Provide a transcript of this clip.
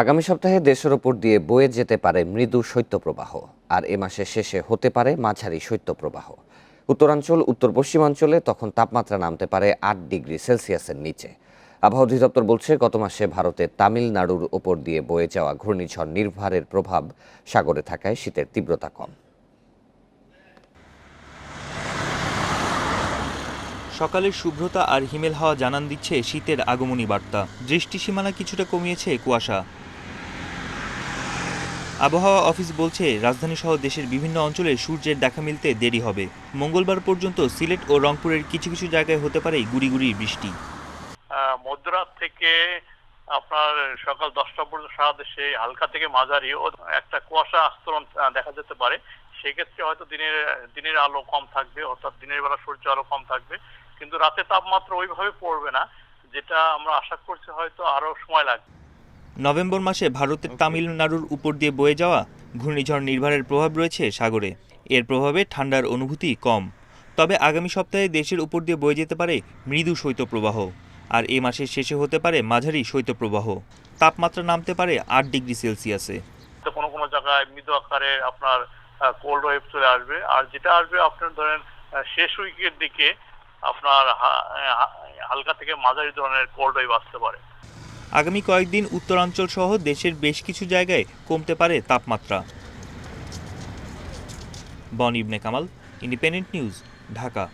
আগামী সপ্তাহে দেশের ওপর দিয়ে বয়ে যেতে পারে মৃদু শৈত্যপ্রবাহ, আর এ মাসের শেষে হতে পারে মাঝারি শৈত্যপ্রবাহ। উত্তরাঞ্চল, উত্তর পশ্চিমাঞ্চলে তখন তাপমাত্রা নামতে পারে 8 ডিগ্রি সেলসিয়াসের নিচে। আবহাওয়া অধিদপ্তর বলছে, গত মাসে ভারতের তামিলনাড়ুর ওপর দিয়ে বয়ে যাওয়া ঘূর্ণিঝড় নির্ভারের প্রভাব সাগরে থাকায় শীতের তীব্রতা কম। সকালের শুভ্রতা আর হিমেল হাওয়া জানান দিচ্ছে শীতের আগমনী বার্তা। দৃষ্টিসীমানা কিছুটা কমিয়েছে কুয়াশা। আবহাওয়া অফিস বলছে, রাজধানী সহ দেশের বিভিন্ন অঞ্চলে সূর্যের দেখা মিলতে দেরি হবে। মঙ্গলবার পর্যন্ত সিলেট ও রংপুরের কিছু কিছু জায়গায় হতে পারে গুড়ি গুড়ি বৃষ্টি। মধ্যরাত থেকে আপনার সকাল 10টা পর্যন্ত সারা দেশে হালকা থেকে মাঝারি ও একটা কুয়াশা আস্তরণ দেখা যেতে পারে। সেক্ষেত্রে হয়তো দিনের আলো কম থাকবে, অর্থাৎ দিনের বেলা সূর্য আলো কম থাকবে, কিন্তু রাতে তাপমাত্রা ওইভাবে পড়বে না, যেটা আমরা আশা করছি হয়তো আরো সময় লাগবে। নভেম্বর মাসে ভারতের তামিলনাড়ুর উপর দিয়ে বয়ে যাওয়া ঘূর্ণিঝড় নির্ভারের প্রভাব রয়েছে সাগরে। এর প্রভাবে ঠান্ডার অনুভূতি কম। তবে আগামী সপ্তাহে দেশের উপর দিয়ে বয়ে যেতে পারে মৃদু শৈত্যপ্রবাহ, আর এ মাসের শেষে হতে পারে মাঝারি শৈত্যপ্রবাহ। তাপমাত্রা নামতে পারে 8 ডিগ্রি সেলসিয়াসে। কোনো কোনো জায়গায় মৃদু আকারে আপনার কোল্ড ওয়েভ চলে আসবে, আর যেটা আসবে আপনার ধরেন শেষ উইকের দিকে আপনার হালকা থেকে মাঝারি ধরনের কোল্ড ওয়েভ আসতে পারে। আগামী কয়েকদিন উত্তরাঞ্চল সহ দেশের বেশ কিছু জায়গায় কমতে পারে তাপমাত্রা। বন ইবনে কামাল, ইন্ডিপেন্ডেন্ট নিউজ, ঢাকা।